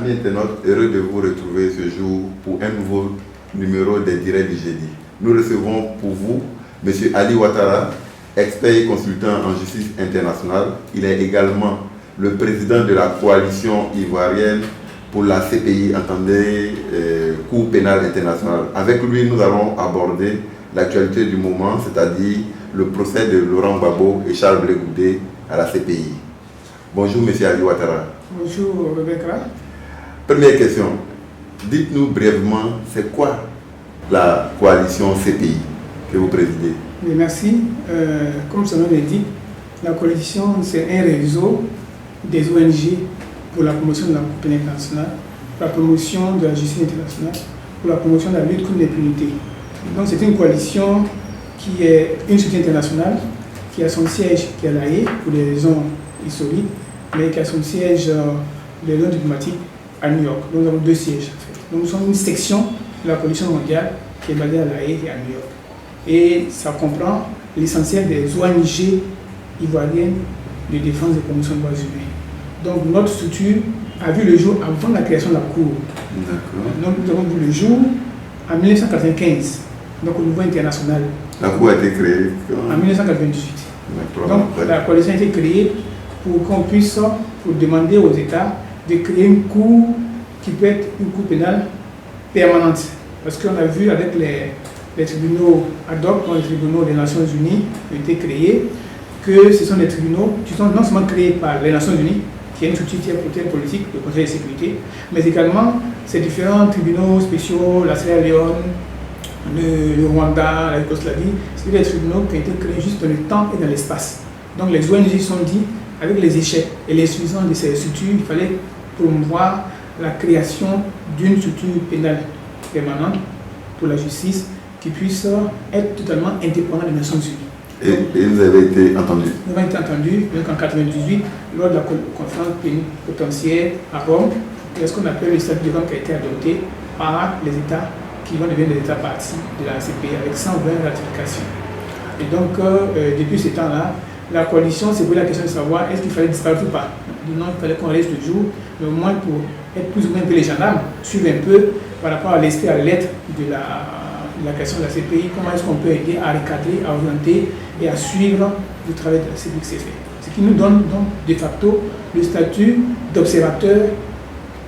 Amis internautes, heureux de vous retrouver ce jour pour un nouveau numéro des Directs du Jeudi. Nous recevons pour vous M. Ali Ouattara, expert et consultant en justice internationale. Il est également le président de la coalition ivoirienne pour la CPI, entendez, Cour pénale internationale. Avec lui, nous allons aborder l'actualité du moment, c'est-à-dire le procès de Laurent Gbagbo et Charles Blé Goudé à la CPI. Bonjour M. Ali Ouattara. Bonjour Rebecca. Première question, dites-nous brièvement, c'est quoi la coalition CPI que vous présidez? Oui, merci. Comme son nom l'indique, la coalition c'est un réseau des ONG pour la promotion de la Cour pénale internationale, pour la promotion de la justice internationale, pour la promotion de la lutte contre l'impunité. Donc c'est une coalition qui est une structure internationale, qui a son siège qui est à La Haye pour des raisons historiques, mais qui a son siège de raisons diplomatiques à New York. Donc nous avons deux sièges en fait. Donc nous sommes une section de la coalition mondiale qui est basée à La Haye et à New York. Et ça comprend l'essentiel des ONG ivoiriennes de défense des promotions des droits humains. Donc notre structure a vu le jour avant la création de la Cour. Donc nous avons vu le jour en 1995, donc au niveau international. La Cour a été créée en 1998. Donc la coalition a été créée pour qu'on puisse pour demander aux États de créer une cour qui peut être une cour pénale permanente. Parce qu'on a vu avec les tribunaux ad hoc, les tribunaux des Nations Unies qui ont été créés, que ce sont des tribunaux qui sont non seulement créés par les Nations Unies, qui est une structure politique, le Conseil de sécurité, mais également ces différents tribunaux spéciaux, la Sierra Leone, le Rwanda, la Yougoslavie, c'est des tribunaux qui ont été créés juste dans le temps et dans l'espace. Donc les ONG se sont dit, avec les échecs et l'insuffisance de ces structures, il fallait promouvoir la création d'une structure pénale permanente pour la justice qui puisse être totalement indépendante des Nations Unies. Et vous avez été entendu? Nous avons été entendus en 1998 lors de la conférence pénitentiaire à Rome, ce qu'on appelle le statut de Rome qui a été adopté par les États qui vont devenir des États partis de la CPI avec 120 ratifications. Et donc, depuis ce temps-là, la coalition s'est posé la question de savoir est-ce qu'il fallait disparaître ou pas. Non, il fallait qu'on reste toujours, mais au moins pour être plus ou moins un peu les gendarmes, suivre un peu par rapport à l'esprit, à la lettre de la question de la CPI, comment est-ce qu'on peut aider à recadrer, à orienter et à suivre le travail de la CPI qui s'est fait. Ce qui nous donne donc de facto le statut d'observateur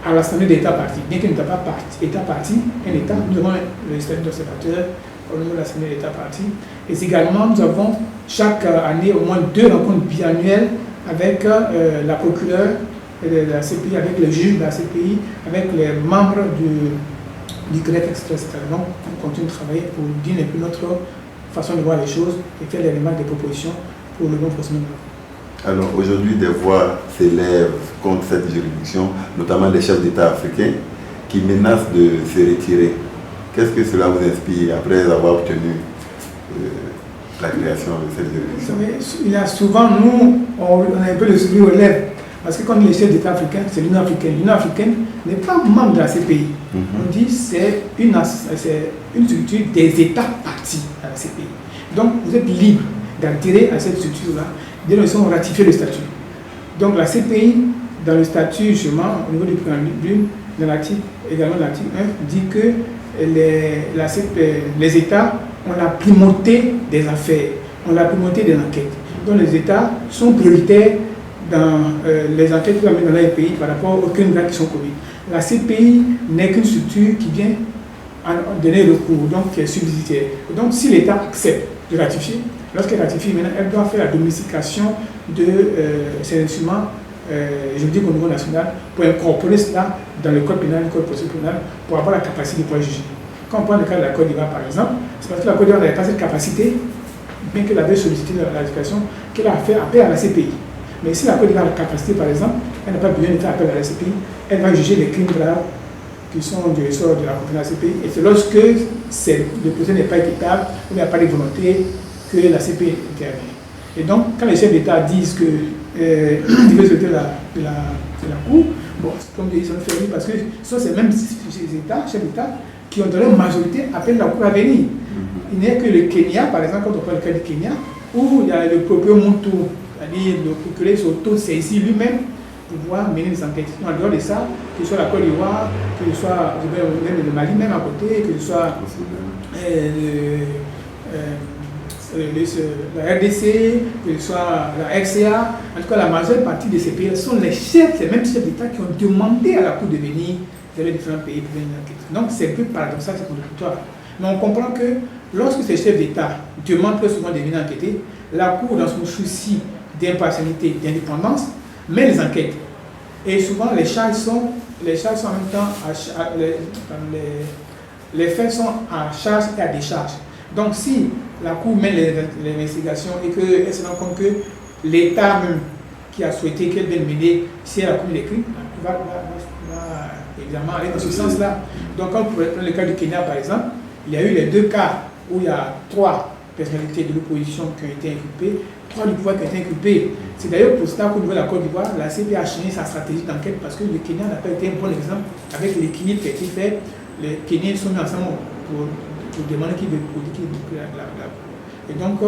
à l'Assemblée des États partis. Bien qu'il ne soit pas État parti, un État, nous avons le statut d'observateur au niveau de l'Assemblée des États partis. Et également, nous avons chaque année au moins 2 rencontres biannuelles avec la procureure de la CPI, avec le juge de la CPI, avec les membres du greffe, etc. Donc, on continue de travailler pour dire un peu notre façon de voir les choses et faire des remarques, des propositions pour le bon fonctionnement de la Cour. Alors aujourd'hui, des voix s'élèvent contre cette juridiction, notamment des chefs d'État africains qui menacent de se retirer. Qu'est-ce que cela vous inspire après avoir obtenu la création de cette juridiction? Vous savez, il y a souvent, nous, on a un peu le sourire aux lèvres, parce que quand on est les chefs d'État africains, c'est l'Union africaine. L'Union africaine n'est pas membre de la CPI. On dit que c'est une structure des États partis à la CPI. Donc vous êtes libre d'adhérer à cette structure-là, dès lors qu'ils ont ratifié le statut. Donc la CPI, dans le statut, justement, au niveau du préambule, dans l'article, également l'article 1, dit que les États ont la primauté des affaires, ont la primauté des enquêtes. Donc les États sont prioritaires dans les enquêtes dans les pays par rapport aux crimes qui sont commis. La CPI n'est qu'une structure qui vient donner recours, donc qui est subsidiaire. Donc si l'État accepte de ratifier, lorsqu'elle ratifie, maintenant, elle doit faire la domestication de ces instruments juridiques au niveau national pour incorporer cela dans le code pénal, le code procédure pénale, pour avoir la capacité de pouvoir juger. Quand on prend le cas de la Côte d'Ivoire, par exemple, c'est parce que la Côte d'Ivoire n'avait pas cette capacité, bien qu'elle avait sollicité la ratification, qu'elle a fait appel à la CPI. Mais si la Côte d'Ivoire a la capacité, par exemple, elle n'a pas besoin de faire appel à la CPI, elle va juger les crimes graves qui sont du ressort de la Cour de la CPI. Et c'est lorsque le procès n'est pas équitable, ou il n'y a pas de volonté, que la CPI intervient. Et donc, quand les chefs d'État disent qu'ils veulent sauter de la Cour, bon, comme ils sont fermés, parce que ce sont ces mêmes chefs d'État qui ont donné une majorité appellent la Cour à venir. Il n'y a que le Kenya, par exemple, quand on parle du cas du Kenya, où il y a le propre Muntu, c'est-à-dire le procureur s'auto-saisit lui-même pouvoir mener des enquêtes. En dehors de ça, que ce soit la Côte d'Ivoire, que ce soit même le Mali, même à côté, que ce soit la RDC, que ce soit la RCA, en tout cas la majeure partie de ces pays sont les chefs, ces mêmes chefs d'État qui ont demandé à la Cour de venir dans les différents pays pour mener une enquête. Donc c'est un peu paradoxal, c'est contradictoire. Mais on comprend que lorsque ces chefs d'État demandent très souvent de venir enquêter, la Cour, dans son souci d'impartialité, d'indépendance, met les enquêtes. Et souvent les charges sont en même temps, les faits sont à charge et à décharge. Donc si la Cour mène les investigations et qu'elle se rend compte que l'État même qui a souhaité qu'elle vienne mener, si elle a commis des crimes, va évidemment aller dans ce sens-là. Donc quand on pourrait prendre le cas du Kenya par exemple, il y a eu les 2 cas où il y a 3 personnalités de l'opposition qui ont été inculpées, 3 du pouvoir qui ont été inculpés. C'est d'ailleurs pour cela qu'au niveau de la Côte d'Ivoire, la CPI a changé sa stratégie d'enquête parce que le Kenya n'a pas été un bon exemple avec l'équilibre qui a été fait. Les Kenyans sont mis ensemble pour demander qui veut la Et donc,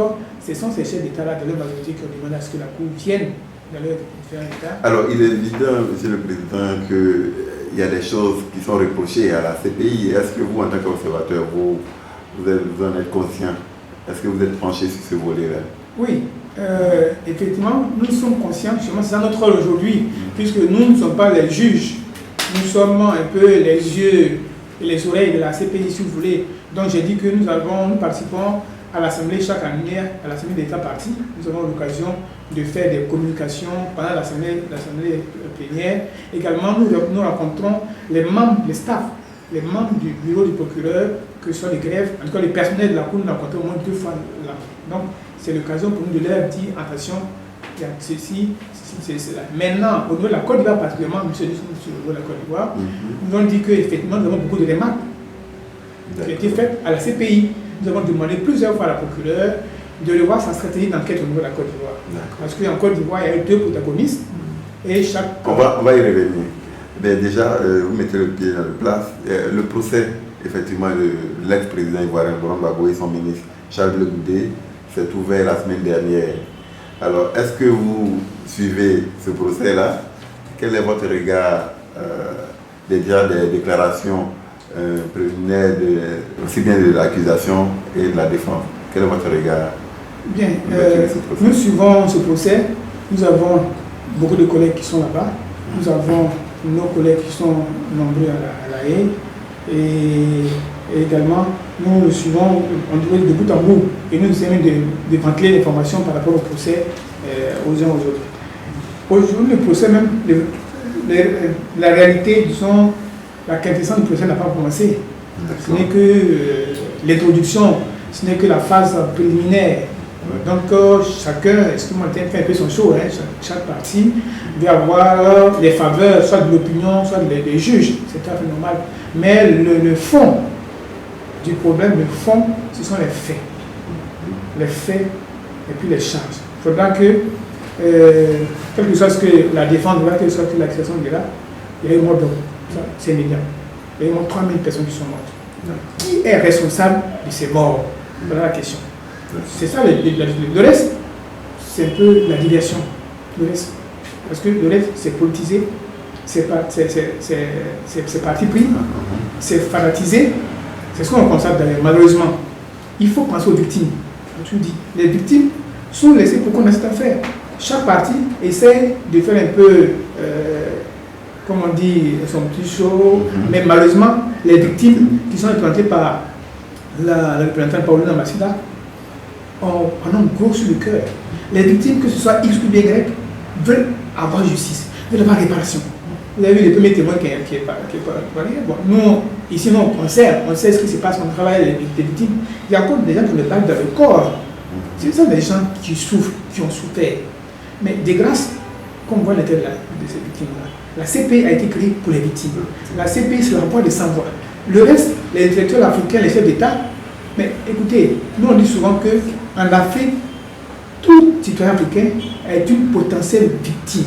ce sont ces chefs d'État-là, de leur majorité, qui ont demandé à ce que la Cour vienne dans leur différents États. Alors, il est évident, Monsieur le Président, qu'il y a des choses qui sont reprochées à la CPI. Est-ce que vous, en tant qu'observateur, vous en êtes conscient? Est-ce que vous êtes penché sur ce volet-là? Oui, effectivement, nous sommes conscients, justement, c'est ça notre rôle aujourd'hui, puisque nous ne sommes pas les juges, nous sommes un peu les yeux et les oreilles de la CPI, si vous voulez. Donc j'ai dit que nous participons à l'Assemblée chaque année, à l'Assemblée d'État parti. Nous avons l'occasion de faire des communications pendant l'Assemblée plénière. Également, nous rencontrons les membres, les staffs, les membres du bureau du procureur, que ce soit les grèves, en tout cas les personnels de la Cour, nous rencontrons au moins 2 fois là. Donc c'est l'occasion pour nous de leur dire, attention, il y a ceci, cela. Maintenant, au niveau de la Côte d'Ivoire particulièrement, monsieur le niveau de la Côte d'Ivoire, nous avons dit qu'effectivement, nous avons beaucoup de remarques qui ont été faites à la CPI. Nous avons demandé plusieurs fois à la procureure de revoir sa stratégie d'enquête au niveau de la Côte d'Ivoire. Parce qu'en Côte d'Ivoire, il y a eu 2 protagonistes et chaque... On va y revenir. Mais déjà, vous mettez le pied dans le plat. Le procès, effectivement, de l'ex-président ivoirien Laurent Gbagbo et son ministre Charles Blé Goudé s'est ouvert la semaine dernière. Alors, est-ce que vous suivez ce procès-là? Quel est votre regard déjà des déclarations préliminaires aussi bien de l'accusation et de la défense? Quel est votre regard? Bien, nous suivons ce procès. Nous avons beaucoup de collègues qui sont là-bas. Nous avons nos collègues qui sont nombreux à la haie. Et également, nous le suivons de bout en bout. Et nous essayons de ventiler l'information par rapport au procès aux uns aux autres. Aujourd'hui, le procès même, la réalité, disons, la quintessence du procès n'a pas commencé. Ce n'est que l'introduction, ce n'est que la phase préliminaire. Donc chacun, fait un peu son show, hein, chaque partie va avoir les faveurs, soit de l'opinion, soit des juges, c'est tout à fait normal. Mais le fond du problème, le fond, ce sont les faits. Les faits et puis les charges. Il faudra que, quel que soit ce que la défense dira, quelle que soit l'accusation dira, il y a eu mort d'homme. C'est immédiat. Il y a eu 3000 personnes qui sont mortes. Qui est responsable de ces morts? Voilà la question. C'est ça le reste, c'est un peu la diversion. Le reste. Parce que le reste, c'est politisé, c'est parti pris, c'est fanatisé. C'est ce qu'on constate d'ailleurs, malheureusement. Il faut penser aux victimes. Tu dis, les victimes sont laissées pour qu'on ait cette affaire. Chaque partie essaie de faire un peu, comme on dit, son petit show, mais malheureusement, les victimes qui sont implantées par la représentante Paulina Massida en ont gros sur le cœur. Les victimes, que ce soit X ou Y, veulent avoir justice, veulent avoir réparation. Vous avez vu les premiers témoins qui est pas bon, nous, ici, nous, on sait ce qui se passe, on travaille avec les victimes. Il y a encore des gens qui me parlent dans le corps. C'est ça des gens qui souffrent, qui ont souffert. Mais de grâce, comme on voit l'intérêt de ces victimes-là, la CPI a été créée pour les victimes. La CPI, c'est l'emploi de sans-voix. Le reste, les intellectuels africains, les chefs d'État, mais écoutez, nous on dit souvent qu'en Afrique, tout citoyen africain est une potentielle victime.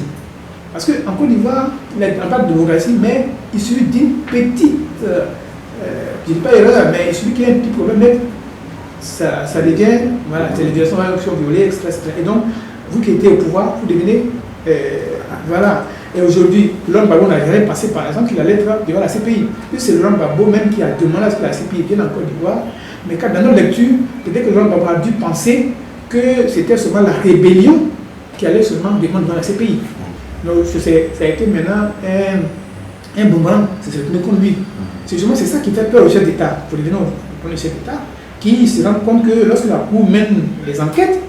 Parce qu'en Côte d'Ivoire, il n'y a pas de démocratie, mais il suffit d'une petite, je ne dis pas erreur, mais il suffit qu'il y ait un petit problème, mais ça devient, voilà, c'est les violations violées, etc. Et donc, vous qui êtes au pouvoir, vous devenez, voilà. Et aujourd'hui, Laurent Gbagbo n'a jamais passé par exemple qu'il allait être devant la CPI. Puis c'est Laurent Gbagbo même qui a demandé à ce que la CPI vienne en Côte d'Ivoire. Mais quand, dans nos lectures, peut-être que Laurent Gbagbo a dû penser que c'était seulement la rébellion qui allait seulement demander devant la CPI. Donc ça a été maintenant un boomerang, c'est retourné contre lui. C'est justement ça qui fait peur au chef d'État, pour le chef d'État, qui se rend compte que lorsque la Cour mène les enquêtes,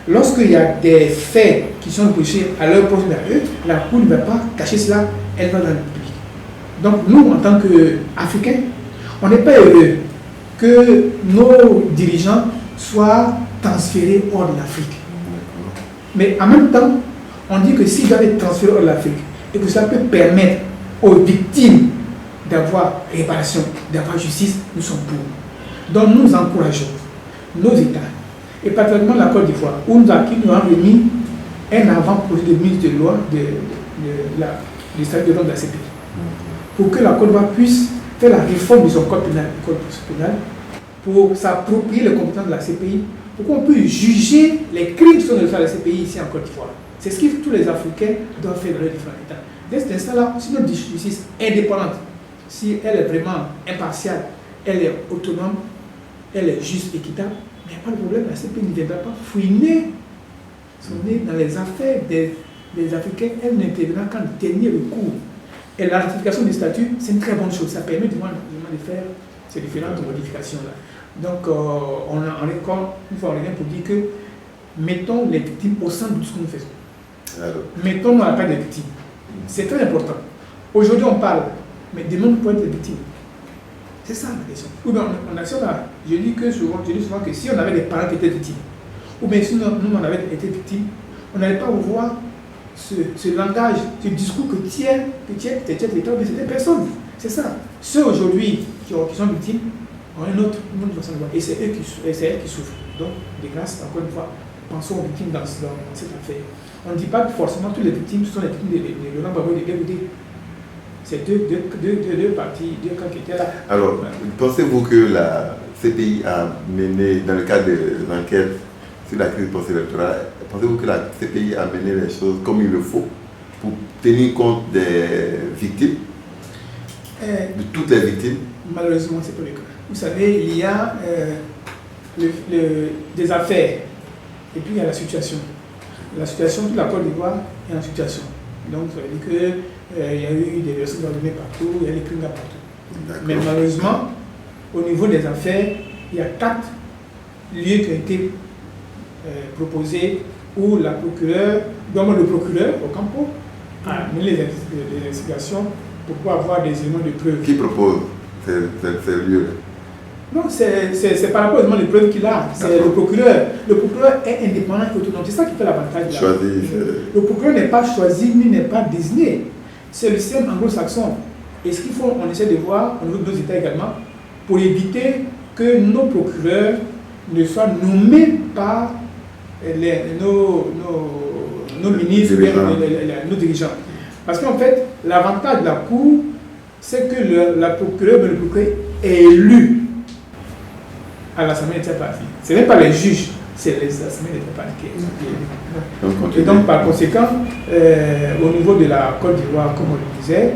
lorsqu'il y a des faits qui sont reprochés à leur poste merveilleux, la Cour ne va pas cacher cela, elle va dans le public. Donc nous, en tant qu'Africains, on n'est pas heureux que nos dirigeants soient transférés hors de l'Afrique. Mais en même temps, on dit que s'ils doivent être transférés hors de l'Afrique et que ça peut permettre aux victimes d'avoir réparation, d'avoir justice, nous sommes pour. Donc nous encourageons nos États, et particulièrement la Côte d'Ivoire, qui nous a remis un avant-projet de mise de loi du statut de l'homme de la CPI, pour que la Côte d'Ivoire puisse faire la réforme de son code pénal, pour s'approprier les compétences de la CPI, pour qu'on puisse juger les crimes qui sont de la CPI ici en Côte d'Ivoire. C'est ce que tous les Africains doivent faire dans les différents États. Dès cet instant-là, si notre justice est indépendante, si elle est vraiment impartiale, elle est autonome, elle est juste, équitable, il n'y a pas de problème, la CPI ne viendra pas fouiner son nez dans les affaires des Africains, elle n'interviendra qu'en dernier recours. Et la ratification du statut, c'est une très bonne chose, ça permet de faire ces différentes modifications-là. Donc, on revient pour dire que mettons les victimes au centre de ce que nous faisons. Mettons-nous à la place des victimes. C'est très important. Aujourd'hui, on parle, mais demain, nous pouvons être des victimes. C'est ça la question. Ou bien, je dis souvent que si on avait des parents qui étaient victimes, ou bien si nous on avait été victimes, on n'allait pas voir ce langage, ce discours que tiennent l'État de certaines personnes. C'est ça. Ceux aujourd'hui qui sont victimes ont une autre façon de voir. Et c'est eux qui souffrent. Donc, de grâce, encore une fois, pensons aux victimes dans cette affaire. On ne dit pas que forcément toutes les victimes sont les victimes de Laurent Gbagbo et de BBD. C'est deux parties, deux cas qui étaient là. Alors, pensez-vous que la CPI a mené, dans le cadre de l'enquête sur la crise post-électorale, pensez-vous que la CPI a mené les choses comme il le faut pour tenir compte des victimes, de toutes les victimes? Malheureusement, ce n'est pas le cas. Vous savez, il y a des affaires et puis il y a la situation. La situation, toute la Côte d'Ivoire est en situation. Donc, ça veut dire qu'il y a eu des versions d'ordonnée partout, il y a les crimes partout. Mais malheureusement, au niveau des affaires, il y a 4 lieux qui ont été proposés où le procureur au Campo a mené les investigations pour pouvoir avoir des éléments de preuve. Qui propose ces lieux? Non, c'est par rapport aux éléments de preuve qu'il a. C'est le procureur. Le procureur est indépendant et autonome. C'est ça qui fait l'avantage. Le procureur n'est pas choisi ni n'est pas désigné. C'est le système anglo-saxon. Et ce qu'il faut, on essaie de voir au niveau de nos États également, pour éviter que nos procureurs ne soient nommés par nos ministres, nos dirigeants. Parce qu'en fait, l'avantage de la Cour, c'est que le procureur est élu à l'Assemblée interpartie. Ce n'est pas les juges, c'est les assemblées interparties qui sont élus. Et donc, par conséquent, au niveau de la Côte d'Ivoire, comme on le disait,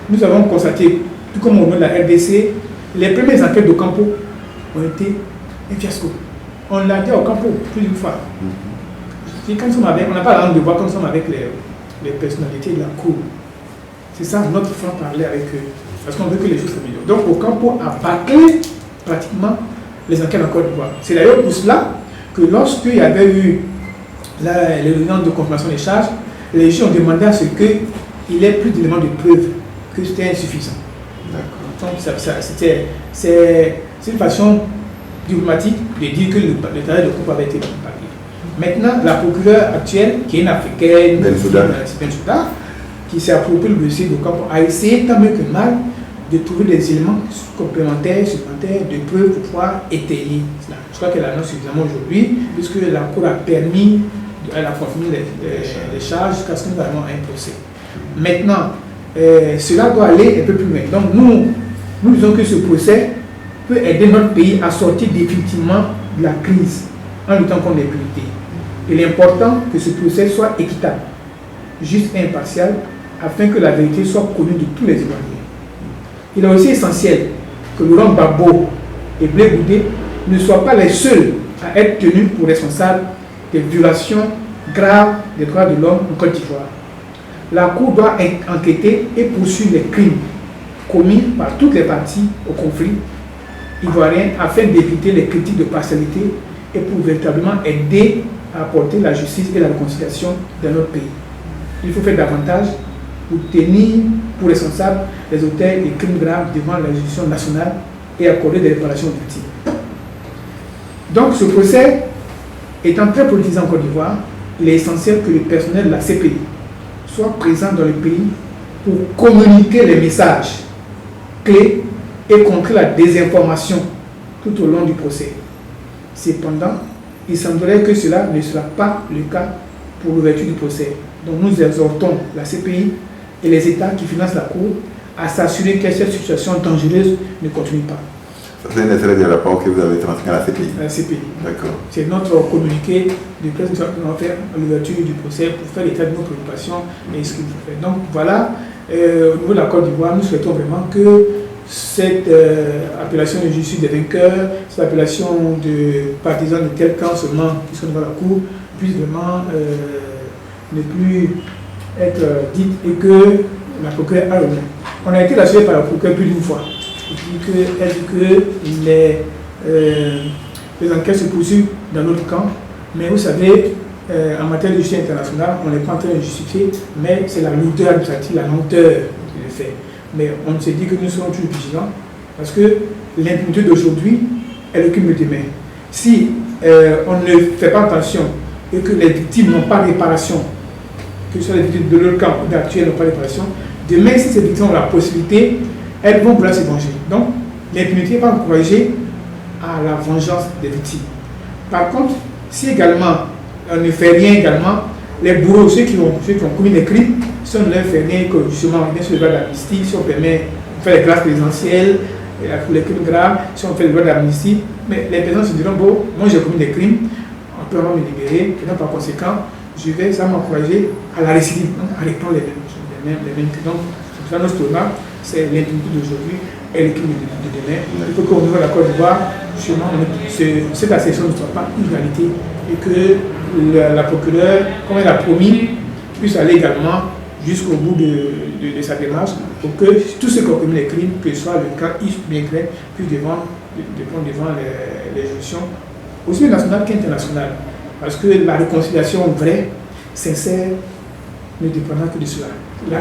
nous avons constaté, tout comme au niveau de la RDC, les premières enquêtes de Campo ont été un fiasco. On l'a dit au Campo plus d'une fois. Quand on n'a pas la langue de voir quand nous sommes avec les personnalités de la Cour. C'est ça notre franc-parler avec eux. Parce qu'on veut que les choses s'améliorent. Donc au Campo a bâclé pratiquement les enquêtes en Côte d'Ivoire. C'est d'ailleurs pour cela que lorsqu'il y avait eu les réunions de confirmation des charges, les juges ont demandé à ce qu'il y ait plus d'éléments de preuve, que c'était insuffisant. Donc c'est une façon diplomatique de dire que le travail de couple avait été bâclé. Maintenant, la procureure actuelle, qui est une africaine, qui s'est approprié le dossier de Campo, a essayé tant mieux que mal de trouver des éléments complémentaires, supplémentaires, de preuves pour pouvoir étayer cela. Je crois qu'elle en a suffisamment aujourd'hui, puisque la Cour a permis à la confirmer les charges jusqu'à ce que nous ayons un procès. Maintenant, cela doit aller un peu plus loin. Donc nous disons que ce procès peut aider notre pays à sortir définitivement de la crise en luttant contre l'impunité. Il est important que ce procès soit équitable. juste et impartial, afin que la vérité soit connue de tous les Ivoiriens. Il est aussi essentiel que Laurent Gbagbo et Blé Goudé ne soient pas les seuls à être tenus pour responsables des violations graves des droits de l'homme en Côte d'Ivoire. La Cour doit enquêter et poursuivre les crimes commis par toutes les parties au conflit ivoirien afin d'éviter les critiques de partialité et pour véritablement aider à apporter la justice et la réconciliation dans notre pays. Il faut faire davantage pour tenir pour responsables les auteurs des crimes graves devant la juridiction nationale et accorder des réparations aux victimes. Donc ce procès étant très politisé en Côte d'Ivoire, il est essentiel que le personnel de la CPI soit présent dans le pays pour communiquer les messages clés et contrer la désinformation tout au long du procès. Cependant, il semblerait que cela ne sera pas le cas pour l'ouverture du procès. Donc nous exhortons la CPI et les États qui financent la Cour à s'assurer que cette situation dangereuse ne continue pas. C'est un extrait du rapport que vous avez transmis à la CPI. La CPI. D'accord. C'est notre communiqué de presse que nous allons faire à l'ouverture du procès pour faire l'état de nos préoccupations et ce qu'il faut faire. Donc voilà, au niveau de la Côte d'Ivoire, nous souhaitons vraiment que cette appellation de justice des vainqueurs, cette appellation de partisans de tel camp seulement qui sont devant la Cour, puisse vraiment ne plus être dite et que la procureure a raison. On a été rassuré par la procureure plus d'une fois. Elle dit que les enquêtes se poursuivent dans notre camp, mais vous savez, en matière de justice internationale, on n'est pas en train de justifier, mais c'est la lourdeur administrative, la lenteur qui le fait. Mais on s'est dit que nous serons toujours vigilants, parce que l'impunité d'aujourd'hui est le crime de demain. Si on ne fait pas attention et que les victimes n'ont pas de réparation, que ce soit les victimes de leur camp ou d'actuels n'ont pas de réparation, demain, si ces victimes ont la possibilité, elles vont vouloir se venger. Donc, l'impunité va encourager à la vengeance des victimes. Par contre, si également on ne fait rien également, les bourreaux, ceux qui ont commis des crimes, si on ne leur fait rien, que justement, bien sûr, le droit d'amnistie, si on permet de faire les grâces présidentielles, pour les crimes graves, si on fait le droit d'amnistie, mais les personnes se diront, bon, moi j'ai commis des crimes, on peut me libérer, et donc par conséquent, ça va m'encourager à la récidive, donc à reprendre les mêmes crimes. Donc, c'est ça notre tournant. C'est l'impunité d'aujourd'hui et le crime de demain. Il faut qu'au niveau de la Côte d'Ivoire, cette accession ne soit pas une réalité et que la procureure, comme elle a promis, puisse aller également jusqu'au bout de sa démarche pour que tous ceux qui ont commis les crimes, que ce soit le cas bien clair, puissent devant les juridictions, aussi nationales qu'internationales. Parce que la réconciliation vraie, sincère, ne dépendra que de cela.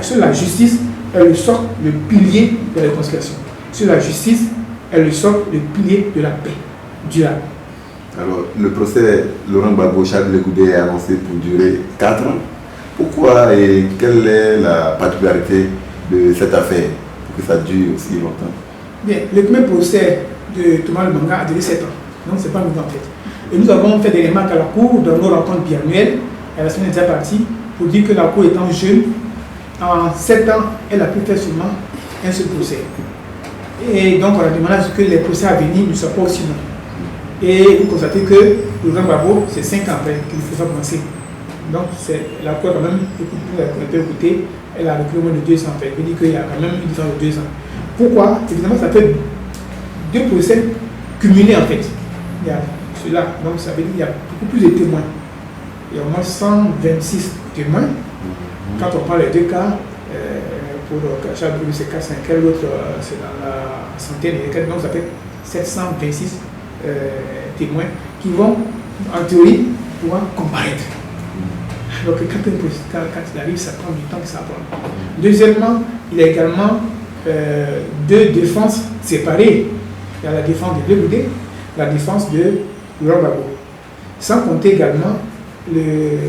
Sur la justice, est le socle, le pilier de la réconciliation. Sur la justice, est le socle, le pilier de la paix durable. Alors, le procès Laurent Gbagbo, Charles Blé Goudé est annoncé pour durer 4 ans. Pourquoi et quelle est la particularité de cette affaire pour que ça dure aussi longtemps? Bien, le premier procès de Thomas Lubanga a duré 7 ans. Donc, ce n'est pas nouveau en fait. Et nous avons fait des remarques à la Cour dans nos rencontres biannuelles. Et la semaine est déjà partie pour dire que la Cour étant jeune, en 7 ans, elle a pu faire seulement un seul procès. Et donc, on a demandé à ce que les procès à venir ne soient pas aussi longs. Et vous constatez que Laurent Gbagbo, c'est 5 ans après qu'il faut commencer. Donc, la Cour a quand même écouté, elle a reculé au moins de 2 ans. Elle veut dire qu'il y a quand même une différence de 2 ans. Pourquoi? Évidemment, ça fait 2 procès cumulés en fait. Il y a cela, donc ça veut dire qu'il y a beaucoup plus de témoins. Il y a au moins 126 témoins. Quand on prend les 2 cas, pour Charles Blé c'est 405, l'autre c'est dans la centaine, donc ça fait 726 témoins qui vont, en théorie, pouvoir comparaître. Donc quand il arrive, ça prend du temps que ça prend. Deuxièmement, il y a également 2 défenses séparées. Il y a la défense de Blé Goudé, la défense de Laurent Gbagbo. Sans compter également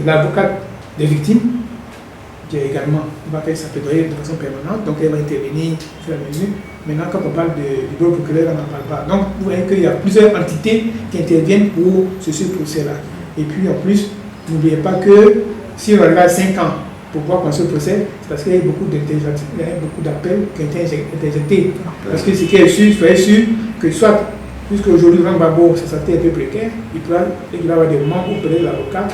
l'avocat des victimes, qui est également va faire sa plaidoyer de façon permanente, donc elle va intervenir sur la mesure. Maintenant, quand on parle du bureau procureur, on n'en parle pas. Donc, vous voyez qu'il y a plusieurs entités qui interviennent pour ce procès-là. Et puis, en plus, n'oubliez pas que si on regarde 5 ans pour pouvoir construire ce procès, c'est parce qu'il y a beaucoup d'appels qui ont été interjectés. Parce que ce qui est sûr, soyez sûr que soit, puisque aujourd'hui, Laurent Gbagbo, sa santé est un peu précaire, il va avoir des moments où peut-être l'avocat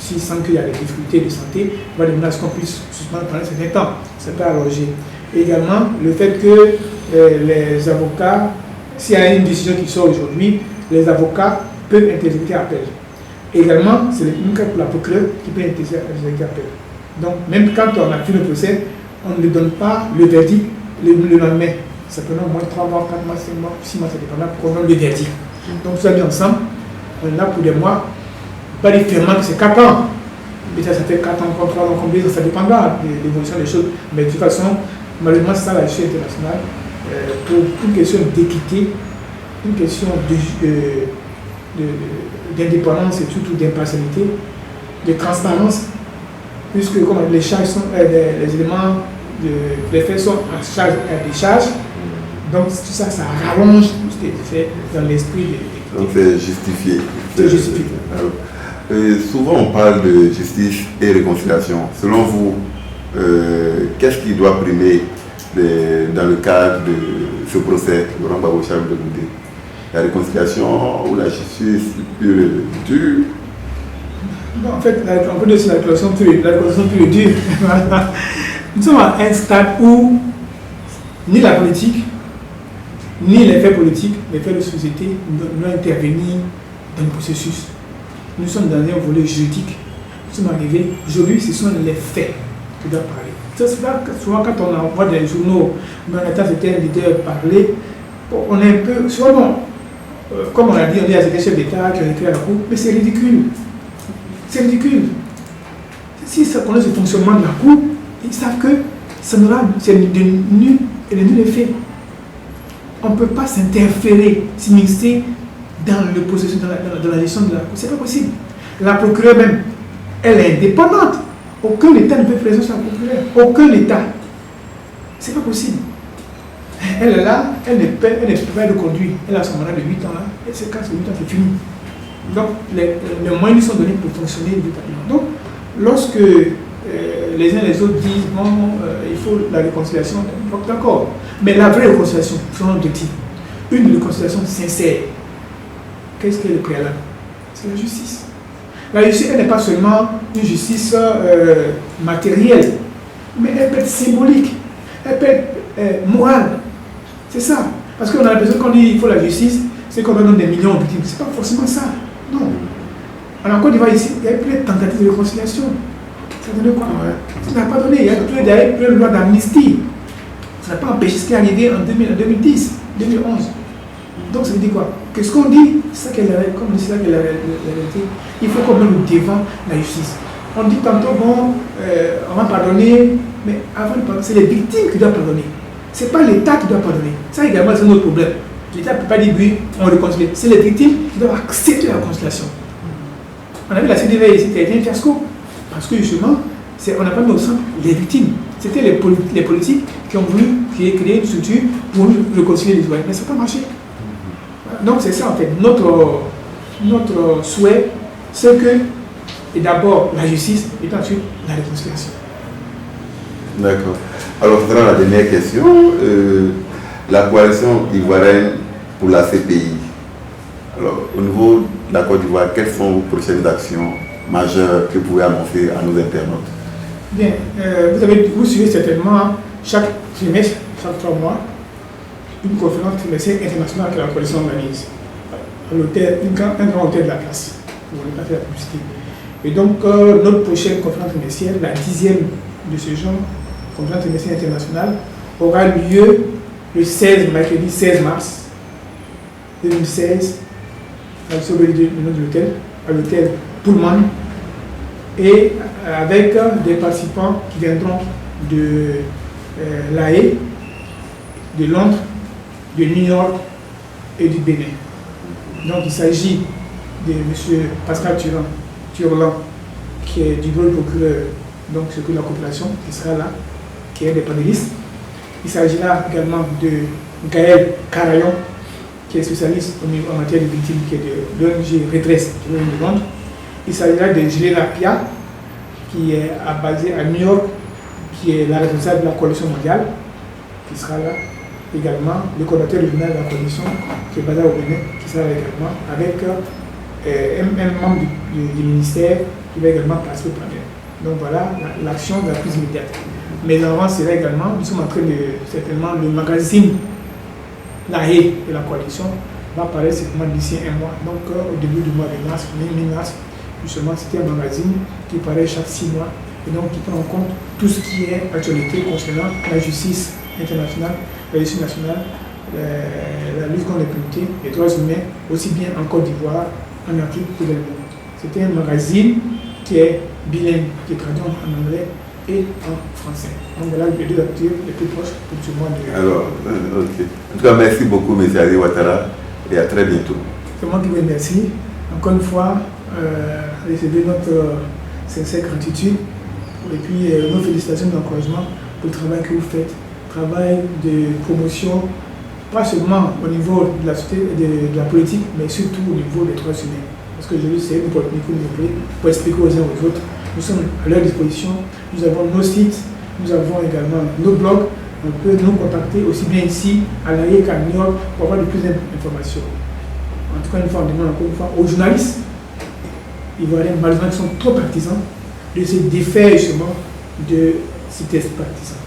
s'il sent qu'il y a des difficultés de santé, il va demander à ce qu'on puisse suspendre pendant un certain temps. Ça peut allonger. Également, le fait que les avocats, s'il y a une décision qui sort aujourd'hui, les avocats peuvent interjeter appel. Également, c'est le même cas pour la procureure qui peut interjeter appel. Donc, même quand on a fait le procès, on ne donne pas le verdict le lendemain. Ça peut au moins 3 mois, 4 mois, 5 mois, 6 mois, ça dépend pour qu'on donne le verdict. Donc, tout ça mis ensemble, on est là pour des mois, pas dire fermement que c'est 4 ans. Mais ça fait 4 ans, 3 ans, combien, ça dépendra de l'évolution des choses. Mais de toute façon, malheureusement, c'est ça la justice internationale. Pour une question d'équité, une question d'indépendance et surtout d'impartialité, de transparence, puisque comme les charges sont, les éléments, les faits sont en charge et des charges, donc tout ça, ça rallonge tout ce qui est fait dans l'esprit de. Donc c'est justifié. C'est justifié. Souvent on parle de justice et réconciliation. Selon vous, qu'est-ce qui doit primer dans le cadre de ce procès, Laurent Gbagbo Charles de Goudé? La réconciliation ou la justice pure et dure? En fait, on peut dire que c'est la réconciliation pure et dure. Nous sommes à un stade où ni la politique, ni les faits politiques, les faits de société n'ont intervenu dans le processus. Nous sommes dans un volet juridique. Nous sommes arrivés, aujourd'hui, ce sont les faits qui doivent parler. C'est là que souvent, quand on envoie des journaux, mais en état c'était un leader parler, on est un peu. Souvent, bon, comme on a dit, on dit à des chefs d'État qui ont écrit à la Cour, mais c'est ridicule. C'est ridicule. Si ça connaît le fonctionnement de la Cour, ils savent que c'est de nul et de nul effet. On ne peut pas s'interférer, s'immiscer dans le processus, dans la gestion de la Cour. C'est pas possible. La procureure même, elle est indépendante. Aucun État ne peut présenter sa procureure. Aucun État. C'est pas possible. Elle est là, elle n'est pas de conduire. Elle a son mandat de 8 ans là. Et c'est quand c'est 8 ans, c'est fini. Donc, les moyens sont donnés pour fonctionner véritablement. Donc, lorsque les uns et les autres disent bon, il faut la réconciliation, d'accord. Mais la vraie réconciliation, c'est un objectif. Une réconciliation sincère. Qu'est-ce qui est le préalable? C'est la justice. La justice, elle n'est pas seulement une justice matérielle, mais elle peut être symbolique, elle peut être morale. C'est ça. Parce qu'on a l'impression qu'on dit qu'il faut la justice, c'est qu'on donne des millions de victimes. Ce n'est pas forcément ça. Non. Alors, en Côte d'Ivoire, ici, il y a eu plein de tentatives de réconciliation. Ça a donné quoi? Ça n'a pas donné. Il y a plein de lois d'amnistie. Ça n'a pas empêché ce qui est arrivé en 2010, 2011. Donc, ça veut dire quoi? Que ce qu'on dit, c'est ça qu'elle est, comme c'est ça qu'elle est la réalité. Il faut qu'on mette devant la justice. On dit tantôt, bon, on va pardonner, mais avant de pardonner, c'est les victimes qui doivent pardonner. Ce n'est pas l'État qui doit pardonner. Ça également, c'est notre problème. L'État ne peut pas dire oui, on réconcilie. C'est les victimes qui doivent accepter la réconciliation. On a vu la CDV ici, c'était un fiasco. Parce que justement, on n'a pas mis au centre les victimes. C'était les politiques qui ont voulu créer une structure pour réconcilier les Ivoiriens. Mais ça n'a pas marché. Donc c'est ça en fait. Notre souhait, c'est que, et d'abord la justice, et ensuite la réconciliation. D'accord. Alors, ce sera la dernière question. La coalition ivoirienne pour la CPI. Alors, au niveau de la Côte d'Ivoire, quelles sont vos prochaines actions majeures que vous pouvez annoncer à nos internautes? Bien, vous suivez certainement chaque trimestre, chaque 3 mois, une conférence trimestrielle internationale que la coalition organise. À l'hôtel, un grand hôtel de la place. Vous voulez pas faire la publicité. Et donc, notre prochaine conférence trimestrielle, la 10e de ce genre, conférence trimestrielle internationale, aura lieu le mercredi 16 mars 2016, à l'hôtel, à l'hôtel Pullman, et avec des participants qui viendront de La Haye, de Londres, de New York et du Bénin. Donc il s'agit de M. Pascal Turlan, qui est du bureau du procureur, donc c'est pour la population, qui sera là, qui est un des panélistes. Il s'agira également de Gaël Carayon, qui est spécialiste en matière de victimes, qui est de l'ONG Redresse de Londres. Il s'agira de Julien Lapia, qui est basé à New York, qui est la responsable de la coalition mondiale, qui sera là également, le coordinateur régional de la coalition, qui est basé au Bénin, qui sera là également, avec un membre du ministère qui va également passer au panel. Donc voilà l'action la plus immédiate. Mais avant cela également, nous sommes en train de, certainement, le magazine La Haye de la coalition va apparaître certainement d'ici un mois. Donc au début du mois de mars, mi-mars, justement, c'était un magazine qui paraît chaque 6 mois et donc qui prend en compte tout ce qui est actualité concernant la justice internationale, la justice nationale, la lutte contre l'impunité, les droits humains, aussi bien en Côte d'Ivoire, en Afrique que dans le monde. C'était un magazine qui est bilingue, qui est traduit en anglais et en français. Donc voilà les deux acteurs les plus proches pour ce mois de... Alors, ok. En tout cas, merci beaucoup, M. Ali Ouattara, et à très bientôt. C'est moi qui vous remercie. Encore une fois, recevez notre sincère gratitude et puis nos félicitations d'encouragement pour le travail que vous faites. Travail de promotion, pas seulement au niveau de la société, de la politique, mais surtout au niveau des droits humains. Parce que je veux c'est une politique que vous appelez pour expliquer aux uns aux autres. Nous sommes à leur disposition, nous avons nos sites, nous avons également nos blogs. On peut nous contacter aussi bien ici, à La Haye qu'à New York, pour avoir de plus d'informations. En tout cas, une fois, on demande encore une fois aux journalistes ivoiriens, malheureusement, qui sont trop partisans, de se défaire justement de ces tests partisans.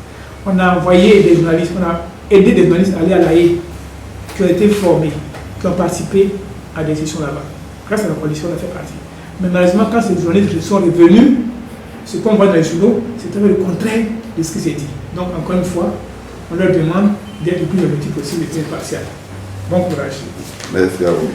On a envoyé des journalistes, on a aidé des journalistes à aller à La Haye, qui ont été formés, qui ont participé à des sessions là-bas. Grâce à la coalition, on a fait partie. Mais malheureusement, quand ces journalistes sont revenus, ce qu'on voit dans les journaux, c'était le contraire de ce qui s'est dit. Donc, encore une fois, on leur demande d'être le plus objectif possible et impartial. Bon courage. Merci à vous.